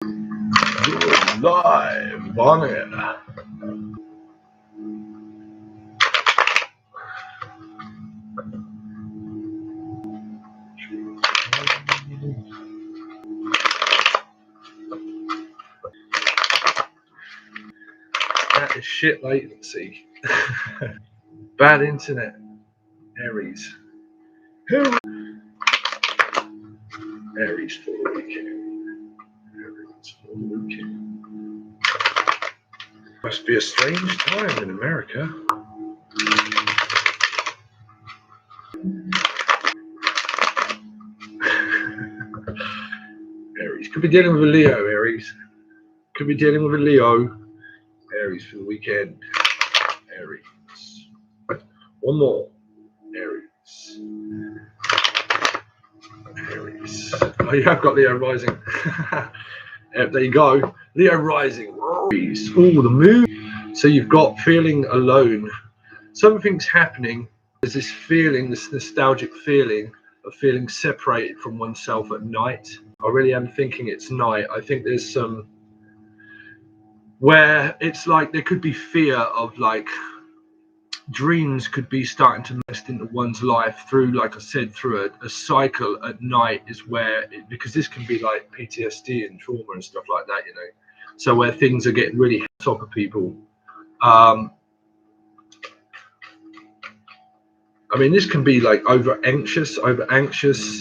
You're live on it. That is shit latency. Bad internet. Aries. Aries for the weekend. Aries for the weekend. Must be a strange time in America. Aries. Could be dealing with a Leo, Aries. Could be dealing with a Leo. Aries for the weekend. Aries. One more. Aries. Aries. Oh, you have got Leo rising. There you go. Leo rising. Aries. Oh, the moon. So you've got feeling alone. Something's happening. There's this feeling, this nostalgic feeling of feeling separated from oneself at night. I really am thinking it's night. I think there's some where it's like there could be fear of like dreams could be starting to manifest into one's life through, like I said, through a cycle at night is where because this can be like PTSD and trauma and stuff like that, you know. So where things are getting really on top of people. I mean, this can be like over anxious,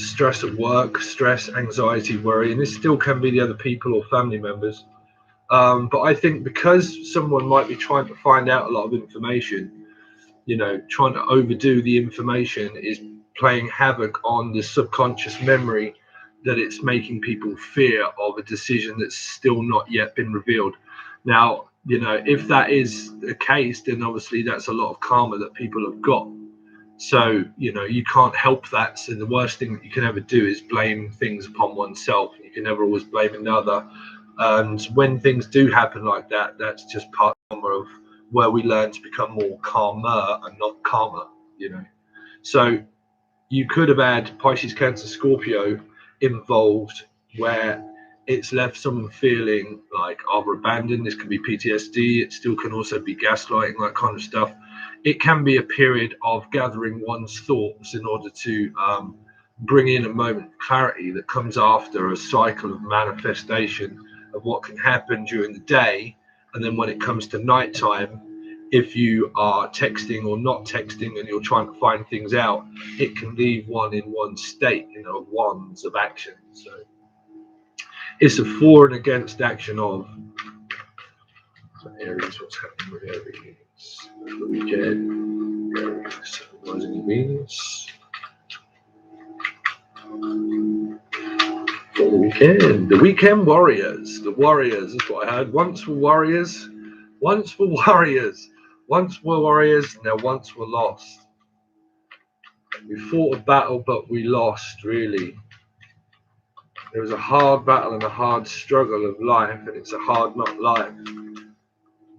stress at work, stress, anxiety, worry, and this still can be the other people or family members. But I think because someone might be trying to find out a lot of information, you know, trying to overdo the information is playing havoc on the subconscious memory that it's making people fear of a decision that's still not yet been revealed. Now, you know, if that is the case, then obviously that's a lot of karma that people have got. So, you know, you can't help that. So the worst thing that you can ever do is blame things upon oneself. You can never always blame another. And when things do happen like that, that's just part of where we learn to become more calmer and not karma, you know. So you could have had Pisces, Cancer, Scorpio involved where it's left someone feeling like either abandoned. This can be PTSD. It still can also be gaslighting, that kind of stuff. It can be a period of gathering one's thoughts in order to bring in a moment of clarity that comes after a cycle of manifestation of what can happen during the day. And then when it comes to nighttime, if you are texting or not texting and you're trying to find things out, it can leave one in one state, you know, wands of action. So it's a for and against action of Aries. What's happening with Aries the weekend? Aries rising Venus for the weekend. The weekend warriors. The warriors is what I heard. Once were warriors. Once were warriors. Once were warriors. Now once were lost. We fought a battle, but we lost. Really. There was a hard battle and a hard struggle of life, and it's a hard not life.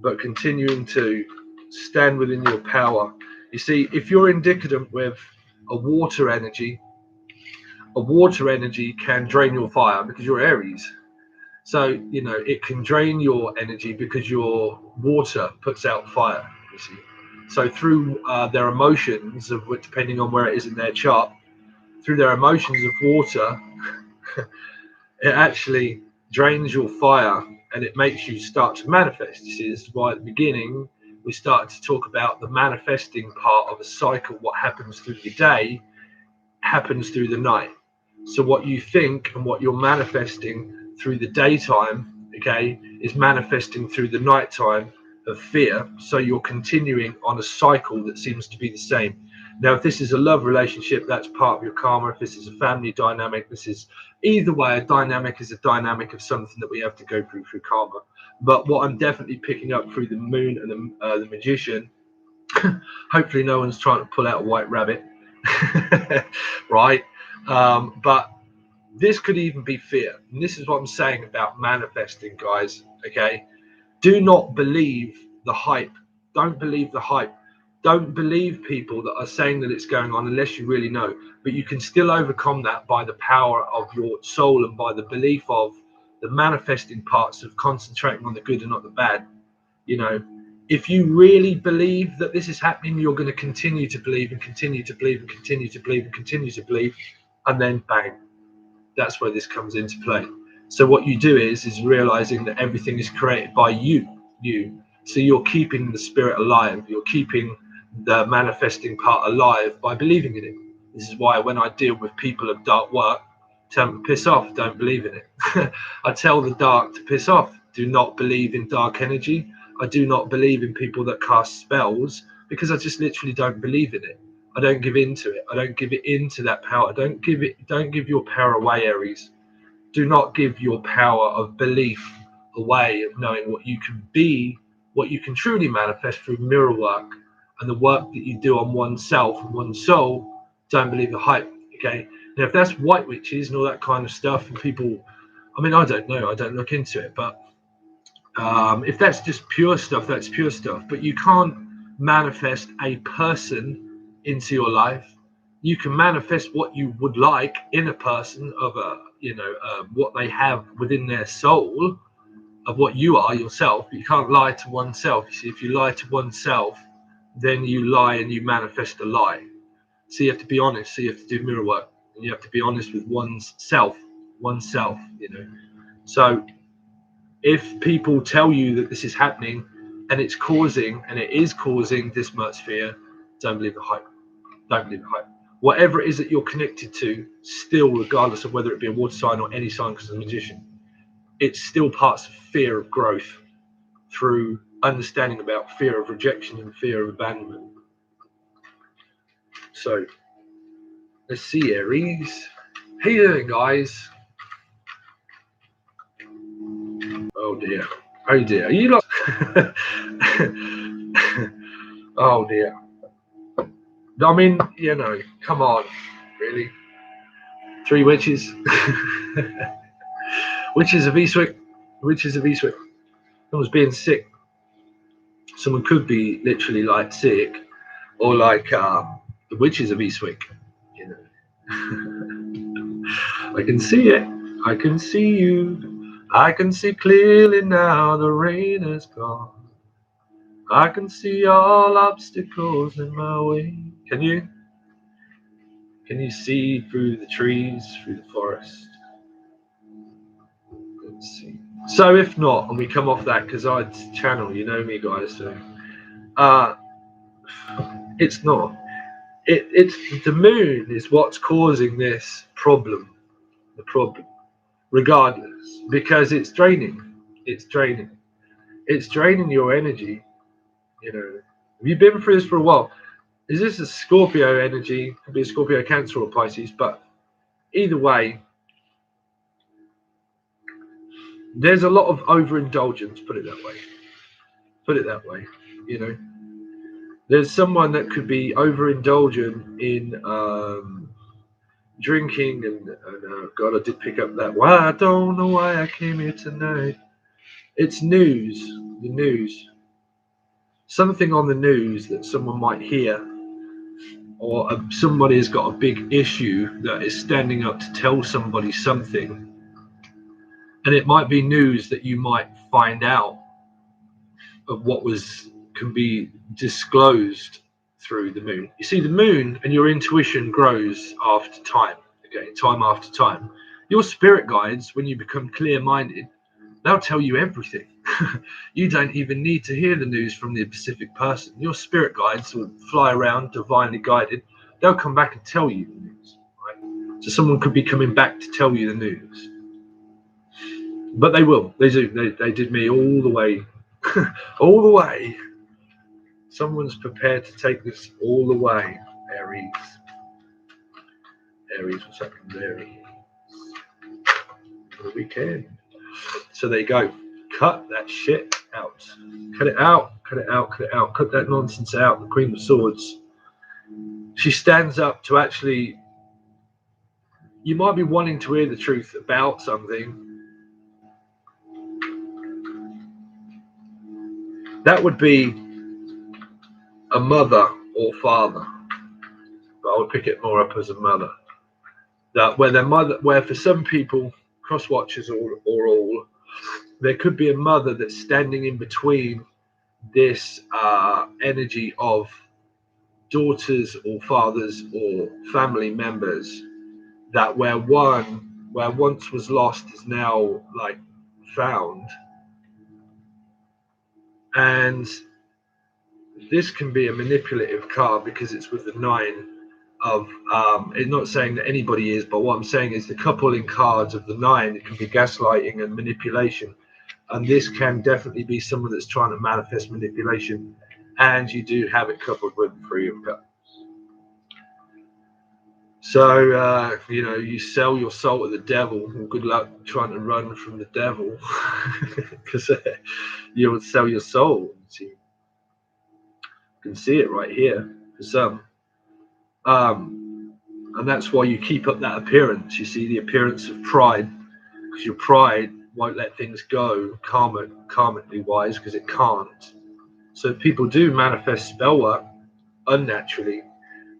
But continuing to stand within your power. You see, if you're indicative with a water energy can drain your fire because you're Aries. So, you know, it can drain your energy because your water puts out fire, you see. So through their emotions, of depending on where it is in their chart, through their emotions of water, it actually drains your fire and it makes you start to manifest. You see, this is why at the beginning we started to talk about the manifesting part of a cycle. What happens through the day happens through the night. So what you think and what you're manifesting through the daytime, okay, is manifesting through the nighttime of fear. So you're continuing on a cycle that seems to be the same. Now, if this is a love relationship, that's part of your karma. If this is a family dynamic, this is either way, a dynamic is a dynamic of something that we have to go through karma. But what I'm definitely picking up through the moon and the magician, hopefully no one's trying to pull out a white rabbit, right? But this could even be fear. And this is what I'm saying about manifesting, guys, okay? Do not believe the hype. Don't believe the hype. Don't believe people that are saying that it's going on unless you really know. But you can still overcome that by the power of your soul and by the belief of the manifesting parts of concentrating on the good and not the bad. You know, if you really believe that this is happening, you're going to continue to believe and continue to believe and continue to believe and continue to believe, and then bang, that's where this comes into play. So what you do is realizing that everything is created by you. So you're keeping the spirit alive. You're keeping the manifesting part alive by believing in it. This is why when I deal with people of dark work, tell them to piss off, don't believe in it. I tell the dark to piss off, do not believe in dark energy. I do not believe in people that cast spells, because I just literally don't believe in it. I don't give into it. I don't give it into that power. Don't give your power away, Aries. Do not give your power of belief away, of knowing what you can be, what you can truly manifest through mirror work and the work that you do on oneself and one's soul. Don't believe the hype. Okay. Now, if that's white witches and all that kind of stuff, and people, I mean, I don't know, I don't look into it, but if that's just pure stuff, that's pure stuff. But you can't manifest a person into your life. You can manifest what you would like in a person, of a, what they have within their soul, of what you are yourself. But you can't lie to oneself. You see, if you lie to oneself, then you lie and you manifest a lie. So you have to be honest. So you have to do mirror work, and you have to be honest with oneself. So if people tell you that this is happening and it is causing this much fear, don't believe the hype. Don't believe the hype. Whatever it is that you're connected to, still, regardless of whether it be a water sign or any sign, because of the magician, it's still parts of fear of growth through understanding about fear of rejection and fear of abandonment. So let's see, Aries. How you doing, guys? Oh dear. Oh dear. Are you like oh dear. I mean, come on, really. 3 witches. Witches of Eastwick. Witches of Eastwick. Someone's being sick. Someone could be literally like sick, or like the witches of Eastwick. I can see it. I can see you. I can see clearly now. The rain is gone. I can see all obstacles in my way. Can you? Can you see through the trees, through the forest? Let's see. So if not, and we come off that, because I channel, you know me, guys. So, it's not. It's the moon is what's causing this problem. The problem, regardless, because it's draining. It's draining. It's draining your energy. Have you been through this for a while? Is this a Scorpio energy? Could be a Scorpio, Cancer, or Pisces, but either way, there's a lot of overindulgence. Put it that way. There's someone that could be overindulgent in drinking, and God, I did pick up that. Well, I don't know why I came here tonight. It's news. The news. Something on the news that someone might hear, or somebody has got a big issue that is standing up to tell somebody something, and it might be news that you might find out of what can be disclosed through the moon. You see, the moon and your intuition grows after time. Okay, time after time. Your spirit guides, when you become clear-minded, they'll tell you everything. You don't even need to hear the news from the specific person. Your spirit guides will fly around, divinely guided. They'll come back and tell you the news. Right? So someone could be coming back to tell you the news. But they will. They do. They did me all the way. All the way. Someone's prepared to take this all the way. Aries. Aries, what's happening there? The weekend. So there you go. Cut that shit out. Cut it out. Cut it out. Cut it out. Cut that nonsense out. The Queen of Swords. She stands up to actually. You might be wanting to hear the truth about something. That would be a mother or father. But I would pick it more up as a mother. That where their mother, where for some people, cross watchers or all, there could be a mother that's standing in between this energy of daughters or fathers or family members, that where once was lost is now like found. And this can be a manipulative card because it's with the 9 of it's not saying that anybody is, but what I'm saying is the couple in cards of the 9, it can be gaslighting and manipulation, and this can definitely be someone that's trying to manifest manipulation, and you do have it coupled with the 3 of Cups. So you know, you sell your soul to the devil. Well, good luck trying to run from the devil, because you would sell your soul. You can see it right here for some. And that's why you keep up that appearance. You see the appearance of pride, because your pride won't let things go karmically wise, because it can't. So if people do manifest spell work unnaturally,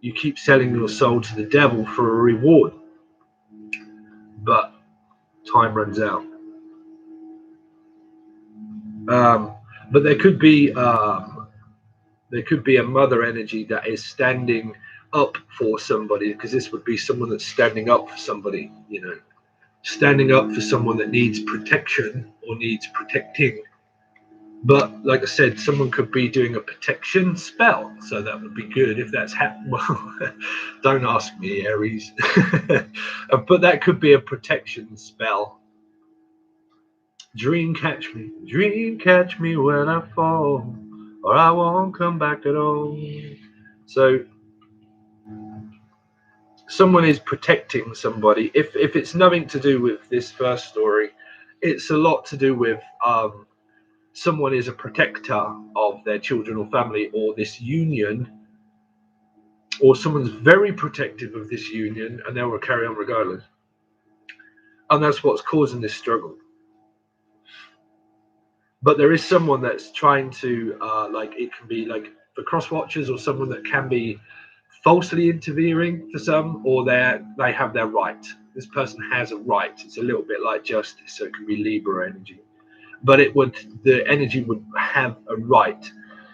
you keep selling your soul to the devil for a reward, but time runs out. But there could be a mother energy that is standing up for somebody, because this would be someone that's standing up for somebody, you know, standing up for someone that needs protection or needs protecting. But like I said, someone could be doing a protection spell, so that would be good if that's happening. Well, don't ask me, Aries. But that could be a protection spell. Dream catch me when I fall, or I won't come back at all. So someone is protecting somebody. If it's nothing to do with this first story, it's a lot to do with someone is a protector of their children or family or this union, or someone's very protective of this union and they will carry on regardless. And that's what's causing this struggle. But there is someone that's trying to, like, it can be like the cross watchers, or someone that can be falsely interfering for some, or they have their right. This person has a right. It's a little bit like justice, so it can be Libra energy. But the energy would have a right.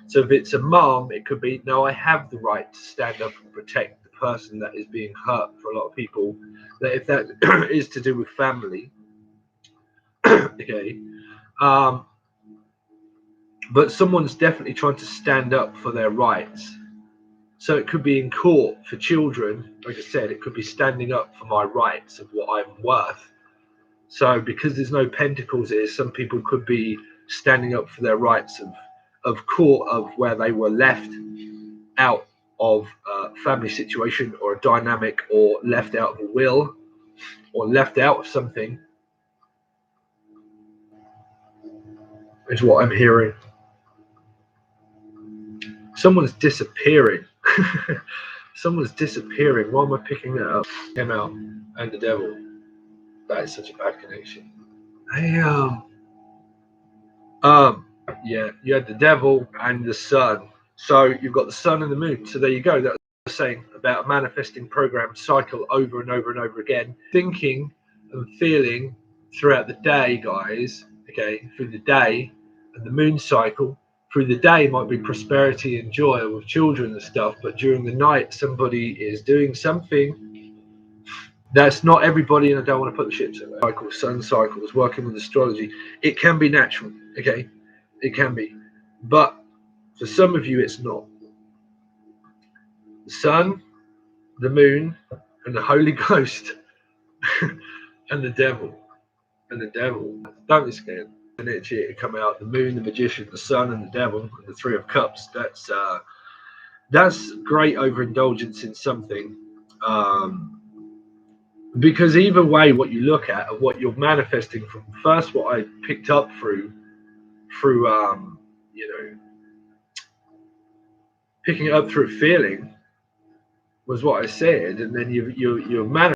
So if it's a mom, it could be, no, I have the right to stand up and protect the person that is being hurt. For a lot of people, that if that is to do with family, okay, but someone's definitely trying to stand up for their rights. So it could be in court for children. Like I said, it could be standing up for my rights of what I'm worth. So because there's no pentacles here, some people could be standing up for their rights of court, of where they were left out of a family situation or a dynamic, or left out of a will, or left out of something, is what I'm hearing. Someone's disappearing. Someone's disappearing. Why am I picking that up? Him out and the devil. That is such a bad connection. Yeah, you had the devil and the sun. So you've got the sun and the moon. So there you go. That's what I was saying about a manifesting program cycle over and over and over again. Thinking and feeling throughout the day, guys. Okay, through the day, and the moon cycle. Through the day might be prosperity and joy with children and stuff, but during the night somebody is doing something. That's not everybody, and I don't want to put the ships in there. Cycle, sun cycles, working with astrology. It can be natural, okay? It can be. But for some of you, it's not. The sun, the moon, and the Holy Ghost, and the devil. And the devil. Don't be scared. And it come out, the moon, the magician, the sun, and the devil, and the 3 of Cups. That's great overindulgence in something. Because either way, what you look at of what you're manifesting from, first what I picked up through you know, picking it up through feeling was what I said, and then you're manifesting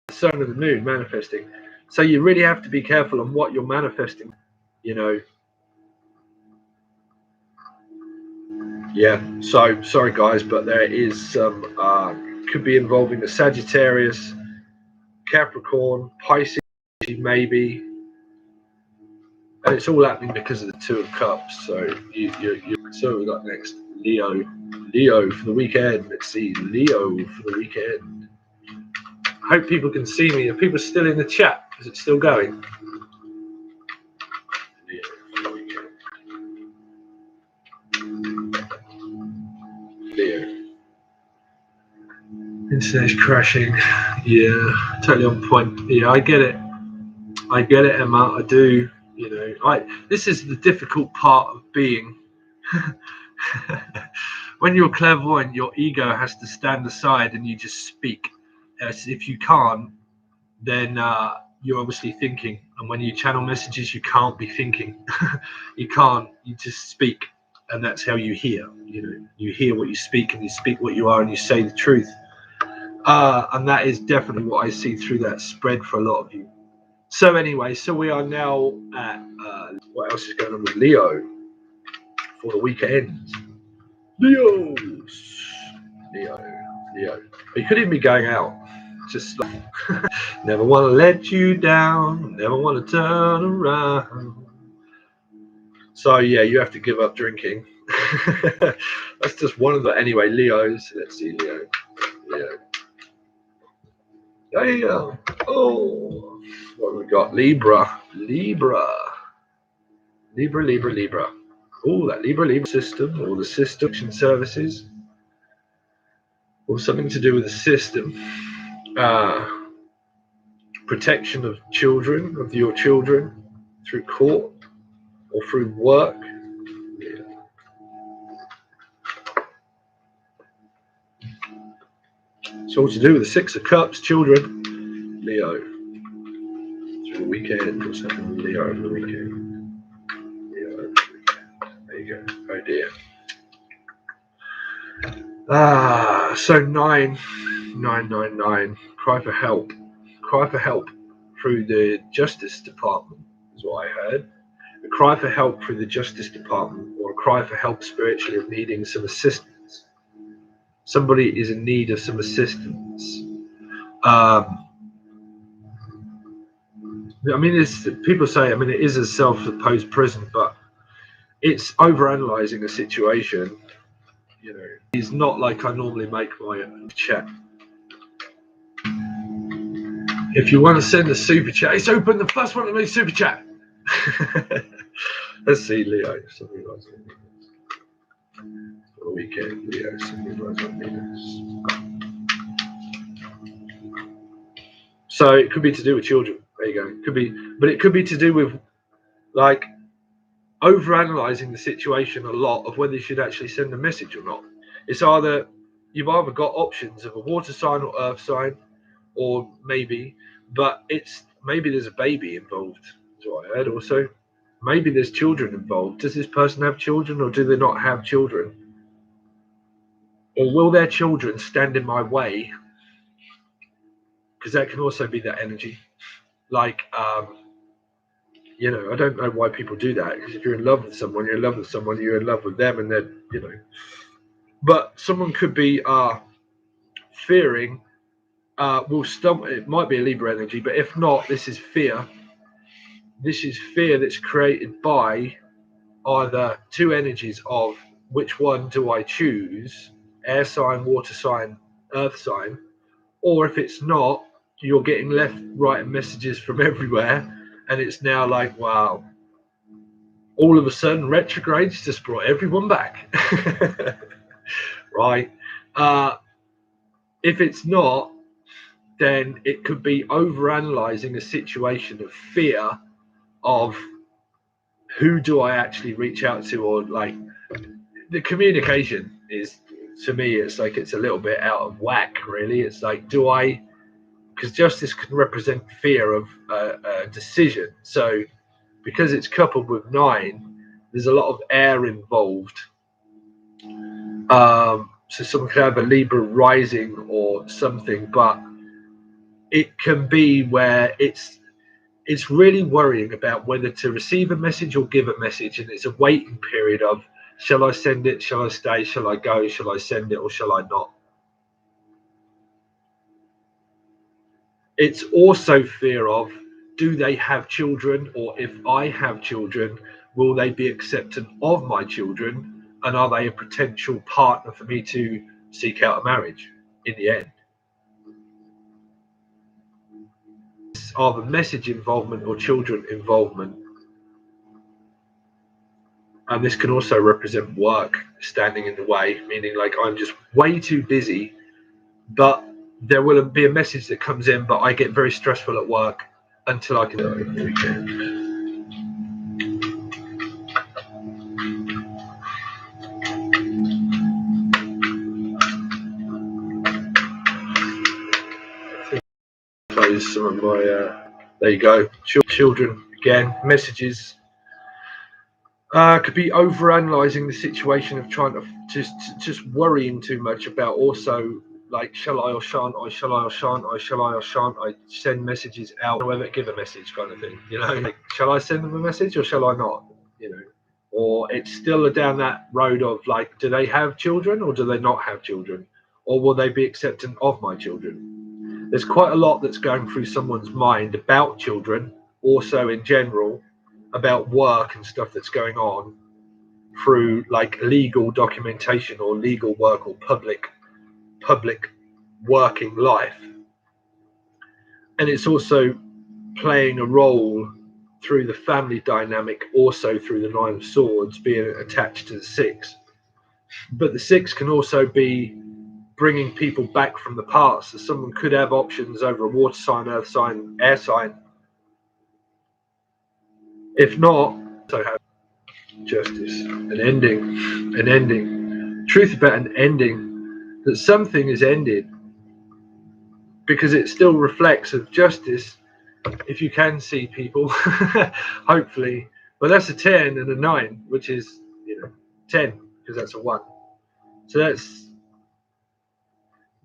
the sun and the moon manifesting. So you really have to be careful on what you're manifesting, you know. Yeah, so sorry guys, but there is some could be involving the Sagittarius, Capricorn, Pisces maybe. And it's all happening because of the Two of Cups. So so we got next Leo for the weekend. Let's see, Leo for the weekend. I hope people can see me. Are people still in the chat? Is it still going? Leo for the weekend. Leo. Internet's crashing. Yeah, totally on point. Yeah, I get it, Emma. I do. You know, this is the difficult part of being. When you're clairvoyant, your ego has to stand aside and you just speak. If you can't, then you're obviously thinking. And when you channel messages, you can't be thinking. You can't. You just speak, and that's how you hear. You know, you hear what you speak, and you speak what you are, and you say the truth. And that is definitely what I see through that spread for a lot of you. So anyway, so we are now at what else is going on with Leo for the weekend? Leo. You could even be going out, just like, never want to let you down, never want to turn around. So yeah, you have to give up drinking. That's just one of the, anyway, Leos. Let's see, Leo. Yeah. Oh, what have we got? Libra. Oh, that Libra system, or the system services, or something to do with the system. Protection of children, of your children, through court or through work. Yeah. It's all to do with the Six of Cups, children. Leo. Through the weekend. What's happening with Leo over the weekend? Leo over the weekend. There you go. Oh dear. So 999. Cry for help. Cry for help through the Justice Department is what I heard. A cry for help through the Justice Department, or a cry for help spiritually of needing some assistance. Somebody is in need of some assistance. I mean, people say, I mean, it is a self-imposed prison, but it's overanalyzing a situation. You know, it's not like I normally make my chat. If you want to send a super chat, it's open. The first one to make super chat. Let's see, Leo. Something like that. For the weekend, Leo. Something like that. So it could be to do with children. There you go. It could be, but it could be to do with like overanalyzing the situation a lot of whether you should actually send a message or not. It's either you've either got options of a water sign or earth sign, or maybe there's a baby involved. That's what I heard also. Maybe there's children involved. Does this person have children, or do they not have children? Or will their children stand in my way? Because that can also be that energy. Like, you know, I don't know why people do that. Because if you're in love with someone, you're in love with someone, you're in love with them, and then, you know. But someone could be fearing. It might be a Libra energy, but if not, this is fear. This is fear that's created by either two energies of which one do I choose, air sign, water sign, earth sign, or if it's not, you're getting left right messages from everywhere, and it's now like, wow, all of a sudden retrogrades just brought everyone back. Right. If it's not, then it could be overanalyzing a situation of fear of who do I actually reach out to, or like the communication is, to me, it's like it's a little bit out of whack, really. It's like, because justice can represent fear of a decision. So because it's coupled with 9, there's a lot of air involved. So someone could have a Libra rising or something, but it can be where it's really worrying about whether to receive a message or give a message, and it's a waiting period of, shall I send it, shall I stay, shall I go, shall I send it, or shall I not? It's also fear of, do they have children? Or if I have children, will they be acceptant of my children? And are they a potential partner for me to seek out a marriage in the end? Are the message involvement or children involvement? And this can also represent work standing in the way, meaning like I'm just way too busy, but there will be a message that comes in, but I get very stressful at work until I can do it over the weekend. Close some of my, there you go. Children, again, messages. Could be overanalyzing the situation of trying to just worrying too much about also like shall I or shan't I, shall I or shan't I, shall I or shan't I send messages out, whether give a message kind of thing, you know, like shall I send them a message or shall I not, you know, or it's still down that road of like, do they have children or do they not have children, or will they be acceptant of my children? There's quite a lot that's going through someone's mind about children, also in general, about work and stuff that's going on through like legal documentation or legal work or public working life. And it's also playing a role through the family dynamic, also through the Nine of Swords being attached to the Six. But the Six can also be bringing people back from the past. So someone could have options over a water sign, earth sign, air sign. If not, so have justice, an ending. Truth about an ending, that something is ended because it still reflects of justice. If you can see people, hopefully, but that's a 10 and a 9, which is, you know, 10 because that's a 1. So that's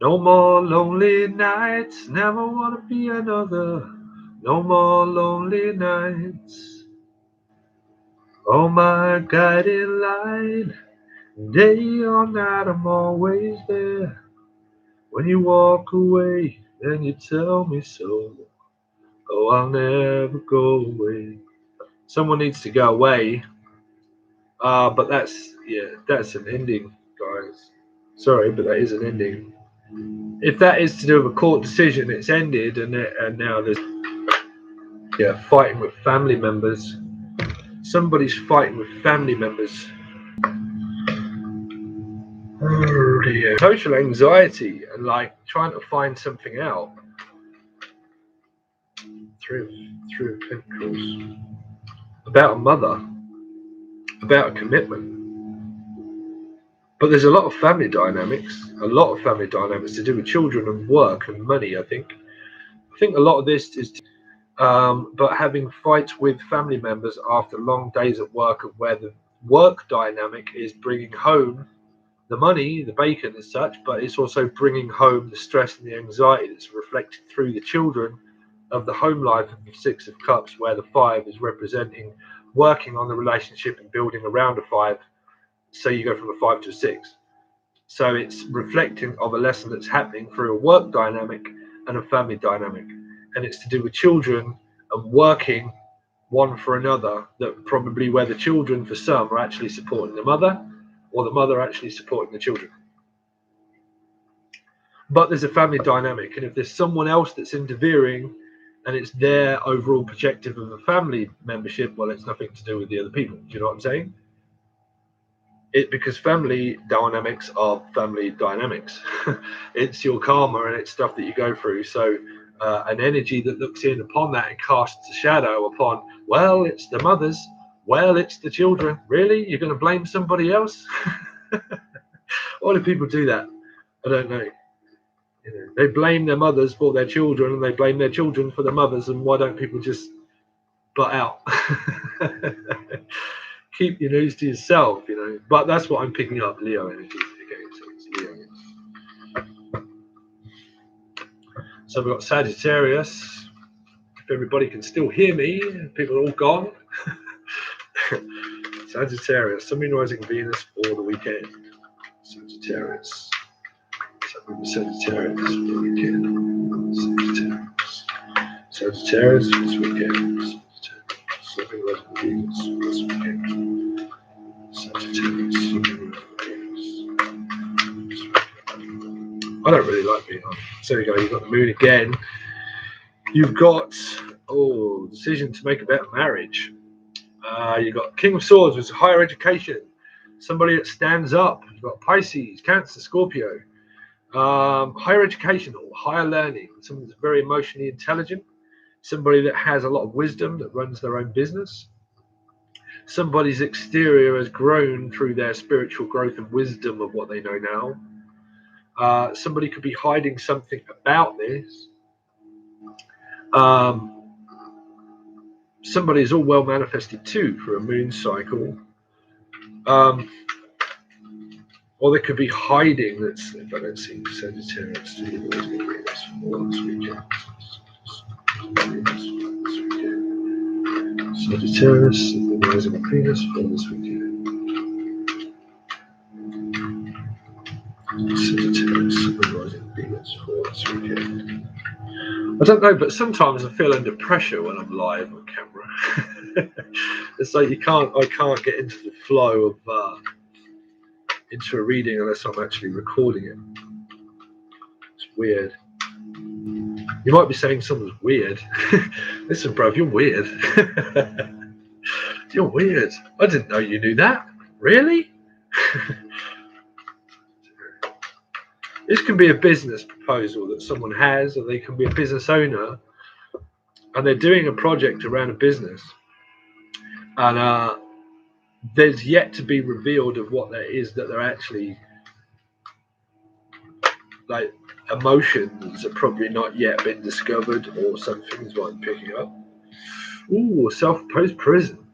no more lonely nights, never want to be another. No more lonely nights. Oh, my guiding light, day or night, I'm always there. When you walk away, then you tell me so. Oh, I'll never go away. Someone needs to go away. But that's, yeah, that's an ending, guys. Sorry, but that is an ending. If that is to do with a court decision, it's ended, and now there's, yeah, fighting with family members. Somebody's fighting with family members. Oh dear. Social anxiety and like trying to find something out. Through Pentacles. About a mother. About a commitment. But there's a lot of family dynamics. A lot of family dynamics to do with children and work and money, I think. I think a lot of this is but having fights with family members after long days at work, of where the work dynamic is bringing home the money, the bacon as such, but it's also bringing home the stress and the anxiety that's reflected through the children of the home life of the Six of Cups, where the 5 is representing working on the relationship and building around a 5. So you go from a 5 to a 6. So it's reflecting of a lesson that's happening through a work dynamic and a family dynamic. And it's to do with children and working one for another, that probably where the children for some are actually supporting the mother, or the mother actually supporting the children. But there's a family dynamic, and if there's someone else that's interfering and it's their overall perspective of a family membership, well, it's nothing to do with the other people. Do you know what I'm saying? Because family dynamics are family dynamics. It's your karma and it's stuff that you go through. So an energy that looks in upon that and casts a shadow upon, well, it's the mothers, well, it's the children. Really? You're going to blame somebody else? Why do people do that? I don't know. You know, they blame their mothers for their children, and they blame their children for their mothers. And why don't people just butt out? Keep your news to yourself, you know. But that's what I'm picking up, Leo energy again. So it's Leo. So we've got Sagittarius. If everybody can still hear me, people are all gone. Sagittarius, Sun, Moon, Rising, Venus for the weekend. Sagittarius. Sagittarius for the weekend. Sagittarius. So Sagittarius this weekend. Sagittarius, this weekend. Sagittarius. I don't really like being on. So there you go. You've got the moon again. You've got decision to make a better marriage. You've got King of Swords, which is higher education. Somebody that stands up. You've got Pisces, Cancer, Scorpio. Higher education or higher learning. Someone that's very emotionally intelligent. Somebody that has a lot of wisdom, that runs their own business. Somebody's exterior has grown through their spiritual growth and wisdom of what they know now. Somebody could be hiding something about this. Somebody is all well manifested too for a moon cycle. Or they could be hiding. Let's see, Sagittarius. Sagittarius, the rising of Venus for this weekend. Sagittarius, the rising of Venus for this weekend. I don't know, but sometimes I feel under pressure when I'm live on camera. It's like I can't get into the flow of into a reading unless I'm actually recording it. It's weird. You might be saying someone's weird. Listen, bruv, you're weird. You're weird. I didn't know you knew that. Really? This can be a business proposal that someone has, or they can be a business owner and they're doing a project around a business, and there's yet to be revealed of what that is that they're actually, like, emotions have probably not yet been discovered, or something is what I'm picking up. Ooh, self-imposed prison.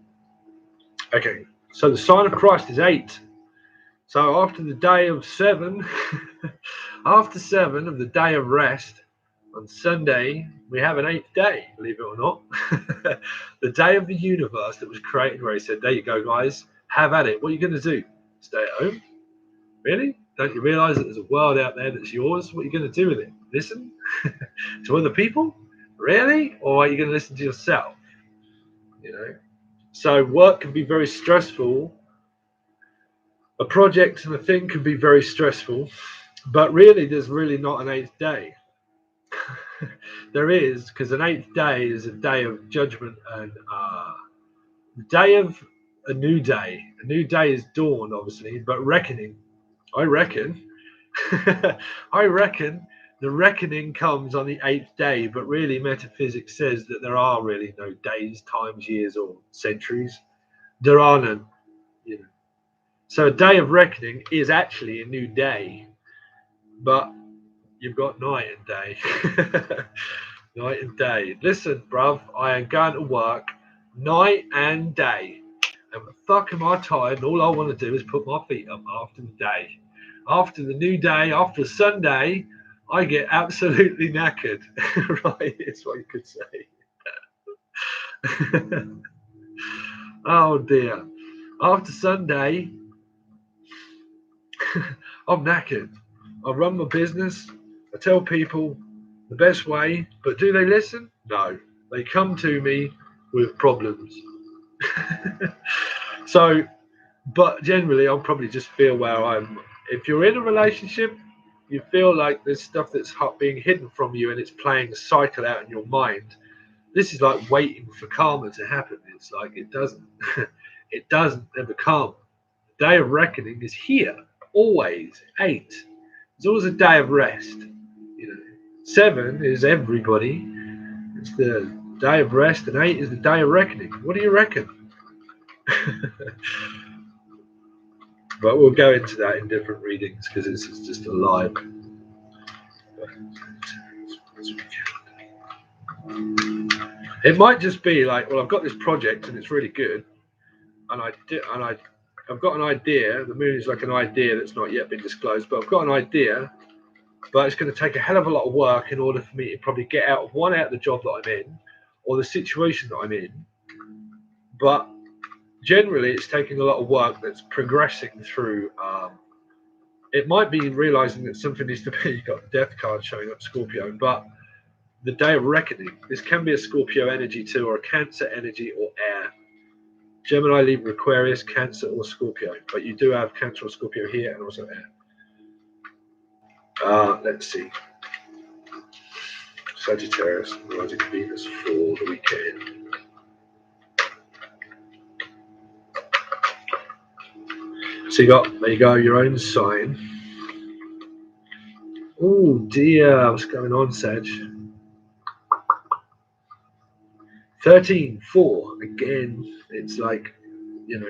Okay, so the sign of Christ is 8. So after the day of 7, after 7 of the day of rest, on Sunday, we have an 8th day, believe it or not. The day of the universe that was created, where he said, there you go, guys, have at it. What are you going to do? Stay at home? Really? Don't you realize that there's a world out there that's yours? What are you going to do with it? Listen to other people? Really? Or are you going to listen to yourself? You know? So work can be very stressful. A project and a thing can be very stressful, but really there's really not an 8th day. There is, because an 8th day is a day of judgment and the day of a new day. A new day is dawn, obviously, but reckoning. I reckon the reckoning comes on the 8th day, but really metaphysics says that there are really no days, times, years, or centuries. There are none, you know. So a day of reckoning is actually a new day, but you've got night and day. Night and day. Listen, bruv, I am going to work night and day. And fuck am I tired, and all I want to do is put my feet up after the day. After the new day, after Sunday, I get absolutely knackered. Right, it's what you could say. Oh dear. After Sunday, I'm knackered. I run my business. I tell people the best way, but do they listen? No. They come to me with problems. So, but generally, I'll probably just feel where I'm. If you're in a relationship, you feel like there's stuff that's being hidden from you and it's playing a cycle out in your mind. This is like waiting for karma to happen. It's like it doesn't ever come. The day of reckoning is here, always. 8. There's always a day of rest. You know, 7 is everybody. It's the day of rest, and 8 is the day of reckoning. What do you reckon? But we'll go into that in different readings because this is just a live. It might just be like, well, I've got this project and it's really good, and I've got an idea. The moon is like an idea that's not yet been disclosed, but I've got an idea, but it's going to take a hell of a lot of work in order for me to probably get out of the job that I'm in, or the situation that I'm in. But generally, it's taking a lot of work that's progressing through. It might be realizing that something needs to be. You've got the death card showing up, Scorpio, but the day of reckoning. This can be a Scorpio energy too, or a Cancer energy, or air. Gemini, Libra, Aquarius, Cancer, or Scorpio. But you do have Cancer or Scorpio here, and also air. Let's see. Sagittarius, rising Venus for the weekend. So you got, there you go, your own sign. Oh dear, what's going on, Sag? 13-4 again. It's like, you know,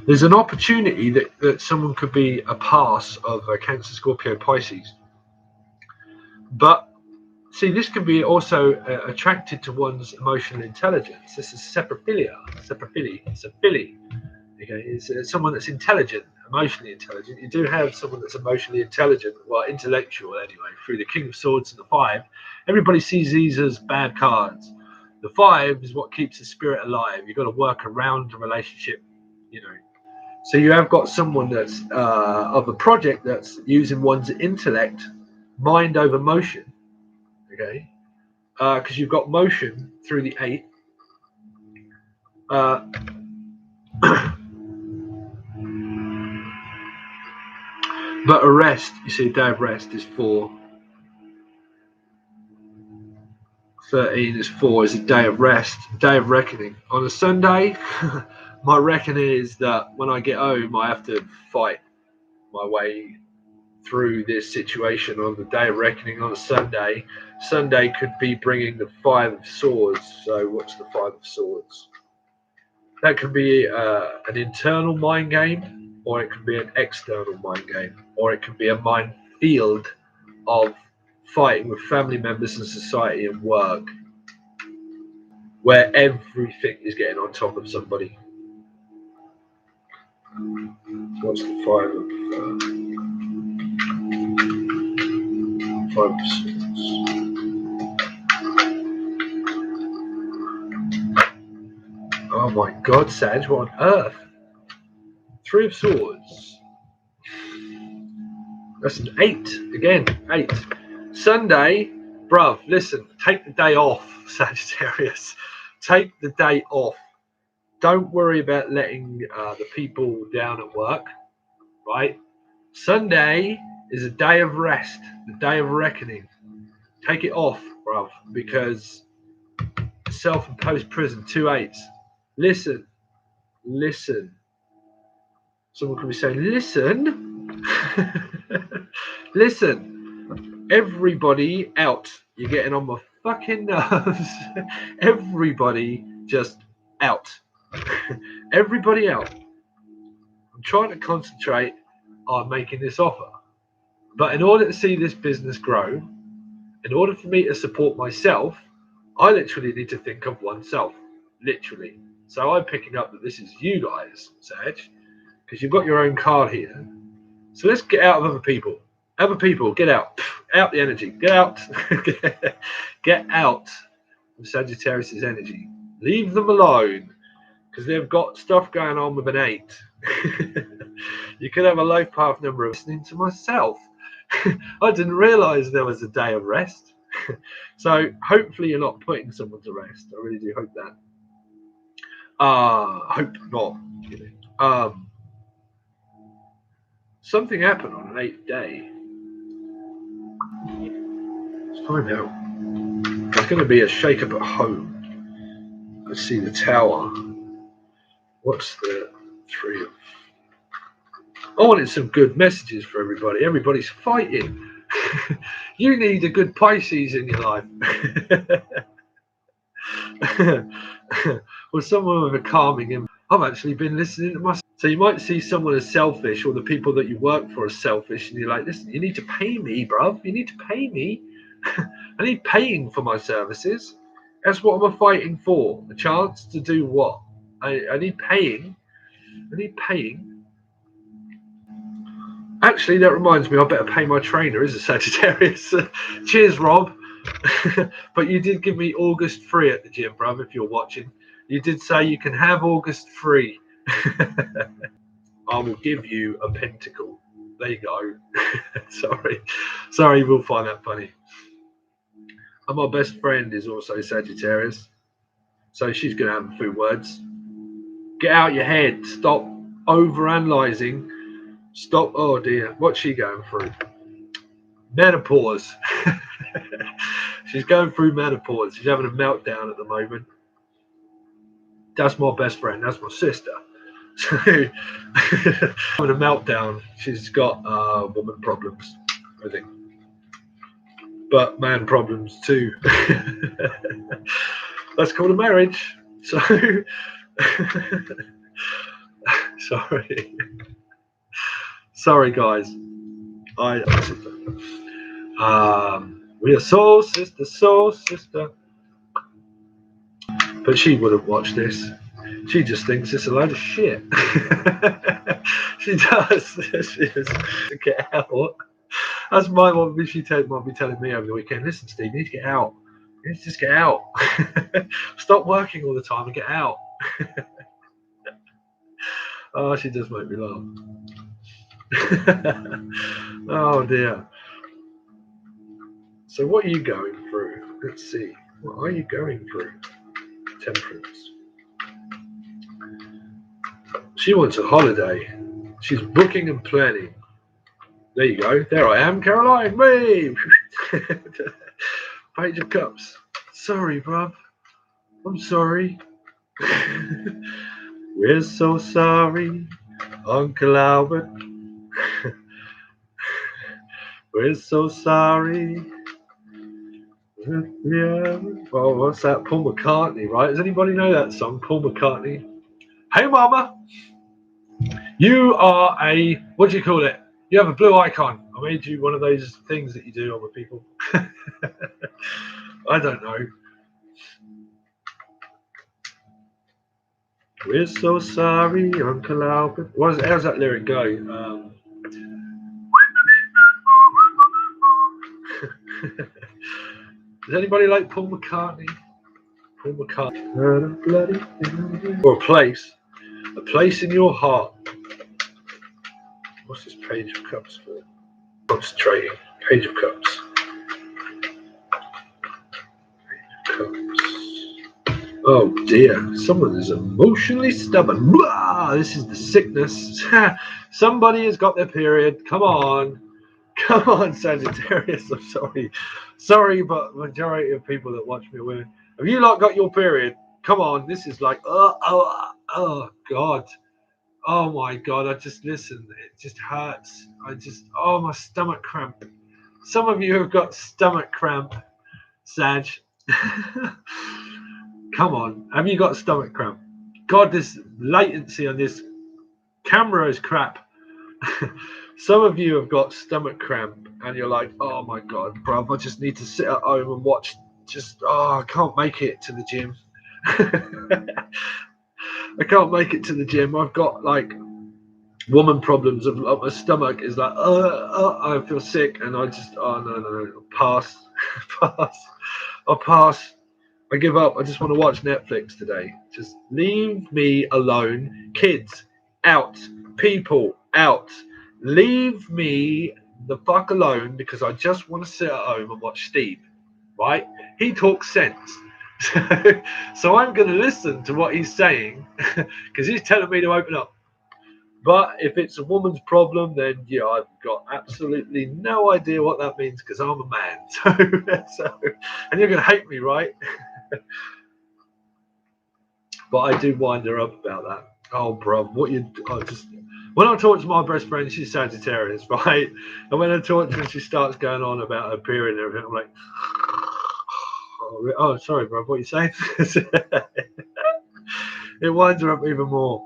there's an opportunity that someone could be a pass of a Cancer, Scorpio, Pisces. But see, this can be also attracted to one's emotional intelligence. This is seprophilia. Okay, it's someone that's intelligent, emotionally intelligent. You do have someone that's emotionally intelligent, well, intellectual anyway, through the King of Swords and the 5. Everybody sees these as bad cards. The 5 is what keeps the spirit alive. You've got to work around the relationship, you know. So you have got someone that's of a project that's using one's intellect, mind over motion, okay? Because you've got motion through the 8. But a rest, you see, a day of rest is 4. 13 is 4, is a day of rest, day of reckoning. On a Sunday, my reckoning is that when I get home, I have to fight my way through this situation. On the day of reckoning on a Sunday, Sunday could be bringing the 5 of Swords. So what's the 5 of Swords? That could be an internal mind game, or it could be an external mind game, or it could be a minefield of fighting with family members and society and work, where everything is getting on top of somebody. What's the 5 of Swords? Oh my God, Sag, what on earth? 3 of Swords. That's an 8 again. 8. Sunday, bruv, listen, take the day off, Sagittarius. Take the day off. Don't worry about letting the people down at work, right? Sunday is a day of rest, the day of reckoning. Take it off, bruv, because self-imposed prison, 2 8s. Listen. Someone could be saying, listen. Listen. Everybody out. You're getting on my fucking nerves. Everybody just out. Everybody out. I'm trying to concentrate on making this offer. But in order to see this business grow, in order for me to support myself, I literally need to think of oneself. Literally. So I'm picking up that this is you guys, Sag, because you've got your own card here. So let's get out of other people. Other people, get out. Out the energy. Get out. Get out of Sagittarius' energy. Leave them alone, because they've got stuff going on with an 8. You could have a life path number of listening to myself. I didn't realise there was a day of rest. So hopefully you're not putting someone to rest. I really do hope that. Hope not. Something happened on an 8th day. Let's find out. There's going to be a shake-up at home. Let's see the Tower. What's the 3 of... I wanted some good messages for everybody. Everybody's fighting. You need a good Pisces in your life. Or someone with a calming. I've actually been listening to myself. So you might see someone as selfish, or the people that you work for are selfish, and you're like, listen, you need to pay me, bruv. You need to pay me. I need paying for my services. That's what I'm fighting for. A chance to do what? I need paying. I need paying. Actually, that reminds me, I better pay my trainer, is a Sagittarius. Cheers, Rob. But you did give me August free at the gym, bruv, if you're watching. You did say you can have August free. I will give you a pentacle. There you go. Sorry, we'll find that funny. And my best friend is also Sagittarius, so she's gonna have a few words. Get out your head. Stop overanalyzing. Stop. Oh dear, what's she going through? Menopause. She's going through menopause. She's having a meltdown at the moment. That's my best friend. That's my sister. So having a meltdown. She's got woman problems, I think, but man problems too. That's called a marriage. So sorry guys. We are soul sister. But she wouldn't watch this. She just thinks it's a load of shit. She does. She just get out. That's my what she might be telling me over the weekend. Listen, Steve, you need to get out. You need to just get out. Stop working all the time and get out. Oh, she does make me laugh. Oh dear. So what are you going through? Let's see. What are you going through? Temperance. She wants a holiday. She's booking and planning. There you go. There I am, Caroline. Me. Page of Cups. Sorry, bruv. I'm sorry. We're so sorry, Uncle Albert. We're so sorry. Yeah. Oh, what's that? Paul McCartney, right? Does anybody know that song? Paul McCartney. Hey, Mama. You are a, what do you call it? You have a blue icon. I made you one of those things that you do on with people. I don't know. We're so sorry, Uncle Albert. How's that lyric go? Does anybody like Paul McCartney? Paul McCartney. Or a place in your heart. What's this Page of Cups for? Concentrating. Page of Cups. Oh dear, someone is emotionally stubborn. Blah, this is the sickness. Somebody has got their period. Come on, Sagittarius. I'm sorry, but majority of people that watch me are women. Have you not got your period? Come on, this is like oh God. Oh my God, I just listen. It just hurts. My stomach cramp. Some of you have got stomach cramp, Sag. Come on, have you got stomach cramp? God, this latency on this camera is crap. Some of you have got stomach cramp and you're like, oh my God, bruv, I just need to sit at home and watch. I can't make it to the gym. I can't make it to the gym. I've got like woman problems of my stomach is like, I feel sick and I just, no, pass. I'll pass. I give up. I just want to watch Netflix today. Just leave me alone. Kids, out. People, out. Leave me the fuck alone because I just want to sit at home and watch Steve, right? He talks sense. So I'm going to listen to what he's saying because he's telling me to open up. But if it's a woman's problem, then yeah, I've got absolutely no idea what that means because I'm a man. So, and you're going to hate me, right? But I do wind her up about that. Oh, bro, when I talk to my best friend, she's Sagittarius, right? And when I talk to her, she starts going on about her period and everything. I'm like, oh, sorry, bro, what are you saying? It winds her up even more.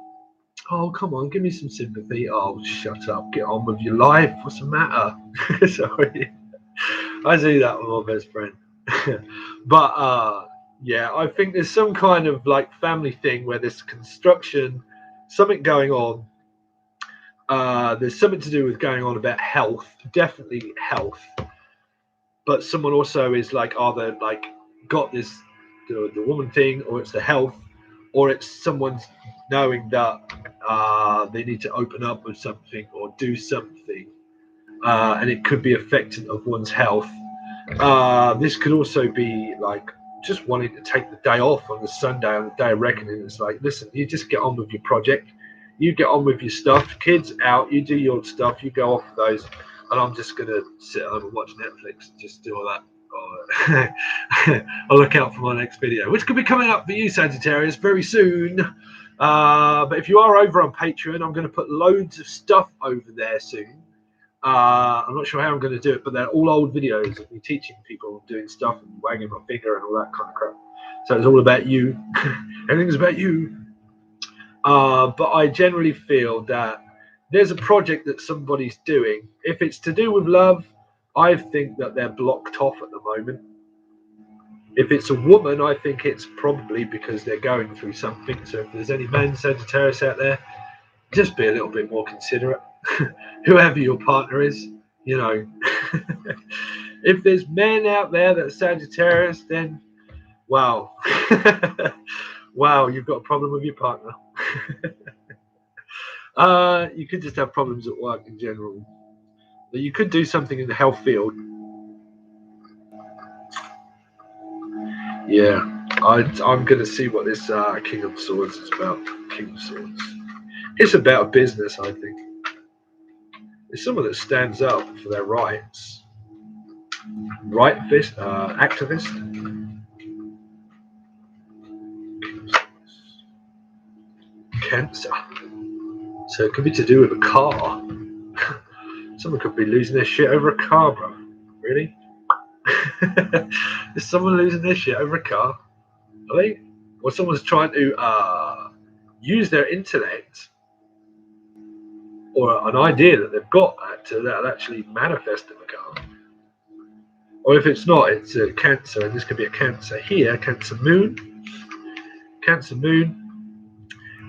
Oh, come on, give me some sympathy. Oh, shut up, get on with your life. What's the matter? Sorry, I do that with my best friend. But yeah, I think there's some kind of like family thing where there's construction, something going on. There's something to do with going on about health, definitely health. But someone also is like either like got this the woman thing, or it's the health, or it's someone's knowing that they need to open up with something or do something. and it could be affecting of one's health. This could also be like just wanting to take the day off on the Sunday, on the day of reckoning. It's like, listen, you just get on with your project, you get on with your stuff, kids out, you do your stuff, you go off those, and I'm just gonna sit home and watch Netflix and just do all that. I'll look out for my next video, which could be coming up for you, Sagittarius, very soon. But if you are over on Patreon, I'm going to put loads of stuff over there soon. I'm not sure how I'm going to do it, but they're all old videos of me teaching people, doing stuff and wagging my finger and all that kind of crap. So it's all about you. Everything's about you. But I generally feel that there's a project that somebody's doing. If it's to do with love, I think that they're blocked off at the moment. If it's a woman, I think it's probably because they're going through something. So if there's any men Sagittarius out there, just be a little bit more considerate. Whoever your partner is, you know. If there's men out there that are Sagittarius, then wow. Wow, you've got a problem with your partner. You could just have problems at work in general. But you could do something in the health field. Yeah, I'm going to see what this King of Swords is about. King of Swords. It's about a business, I think. It's someone that stands up for their rights. Activist. Cancer. So it could be to do with a car. Someone could be losing their shit over a car, bro. Really? Is someone losing their shit over a car? Are they? Or someone's trying to use their intellect or an idea that they've got that actually manifest in the car. Or if it's not, it's a Cancer, and this could be a Cancer here, Cancer Moon.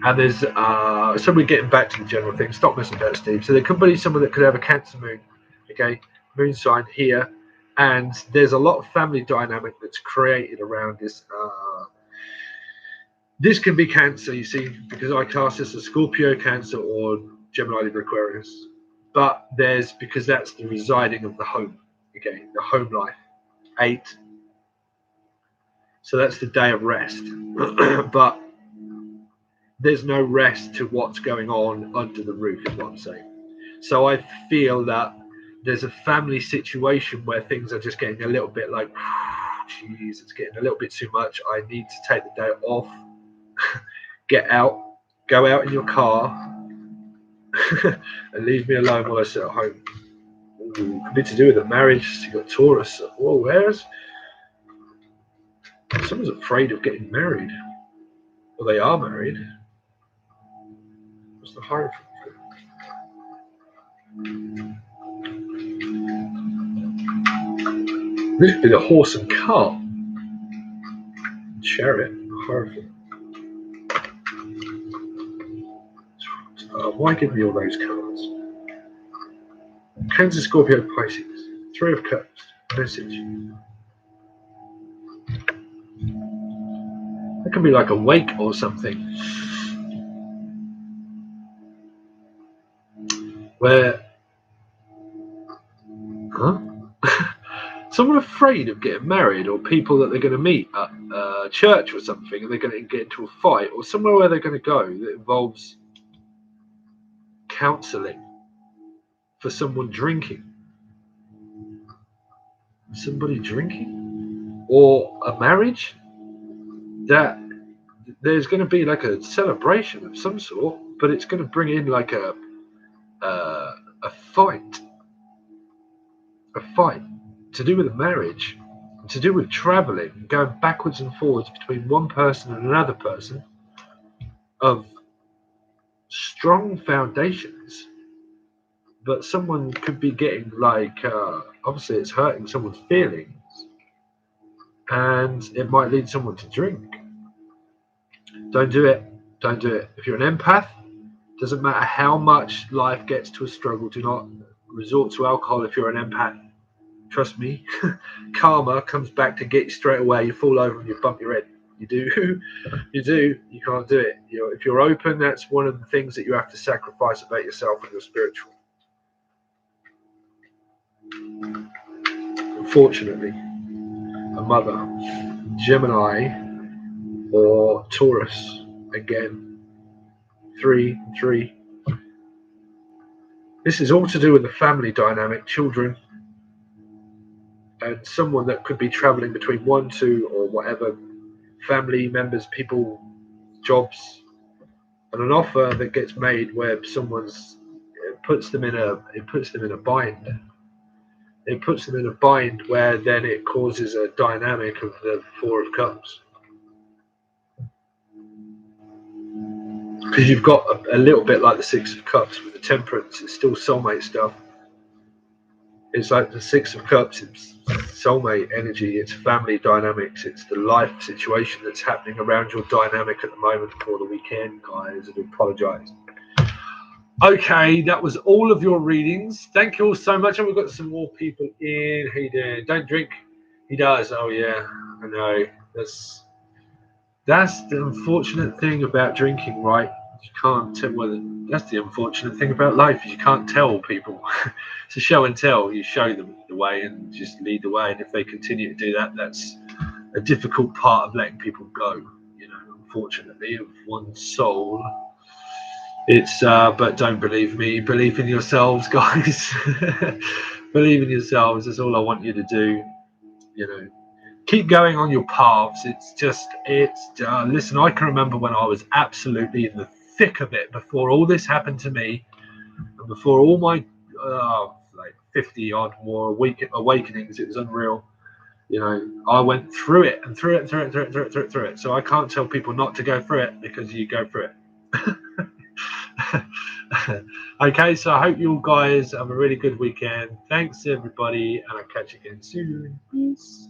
And there's so we're getting back to the general thing. Stop messing about, Steve. So there could be someone that could have a Cancer Moon, okay, Moon sign here, and there's a lot of family dynamic that's created around this. This can be Cancer, you see, because I class this as Scorpio, Cancer, or Gemini, Libra, Aquarius. But because that's the residing of the home, okay, the home life. 8. So that's the day of rest. But there's no rest to what's going on under the roof, is what I'm saying. So I feel that there's a family situation where things are just getting a little bit like, geez, it's getting a little bit too much. I need to take the day off. Get out, go out in your car, and leave me alone while I sit at home. Ooh, could be to do with a marriage. You got Taurus. Whoa, where's someone's afraid of getting married? Well, they are married. What's the Hierophant? This could be the horse and cart. Chariot, Hierophant. Why give me all those cards? Cancer, Scorpio, Pisces. 3 of Cups. Message. That could be like a wake or something. Where... Huh? Someone afraid of getting married, or people that they're going to meet at church or something, and they're going to get into a fight, or somewhere where they're going to go that involves counselling for someone drinking. Somebody drinking? Or a marriage? That there's going to be like a celebration of some sort, but it's going to bring in like a fight. A fight to do with a marriage, to do with traveling, going backwards and forwards between one person and another person of strong foundations. But someone could be getting like, obviously it's hurting someone's feelings, and it might lead someone to drink. Don't do it. Don't do it. If you're an empath, doesn't matter how much life gets to a struggle, do not resort to alcohol if you're an empath. Trust me, karma comes back to get you straight away. You fall over and you bump your head. You do. You do. You can't do it. If you're open, that's one of the things that you have to sacrifice about yourself when you're spiritual. Unfortunately, a mother, Gemini or Taurus again. 3, 3. This is all to do with the family dynamic, children, and someone that could be traveling between 1, 2, or whatever, family members, people, jobs, and an offer that gets made where someone's it puts them in a bind. It puts them in a bind where then it causes a dynamic of the Four of Cups. Because you've got a little bit like the Six of Cups with the Temperance. It's still soulmate stuff. It's like the Six of Cups. It's soulmate energy. It's family dynamics. It's the life situation that's happening around your dynamic at the moment for the weekend, guys. I do apologise. Okay, that was all of your readings. Thank you all so much. And we've got some more people in. Hey there. Don't drink. He does. Oh yeah, I know. That's the unfortunate thing about drinking, right? You can't tell whether. That's the unfortunate thing about life. You can't tell people. It's a show and tell. You show them the way and just lead the way. And if they continue to do that, that's a difficult part of letting people go. You know, unfortunately, of one's soul. It's but don't believe me. Believe in yourselves, guys. Believe in yourselves. That's all I want you to do. You know, keep going on your paths. Listen, I can remember when I was absolutely in the thick of it before all this happened to me, and before all my like 50 odd more awakenings. It was unreal. You know, I went through it and through it. So I can't tell people not to go through it because you go through it. Okay, so I hope you all guys have a really good weekend. Thanks everybody, and I'll catch you again soon. Peace.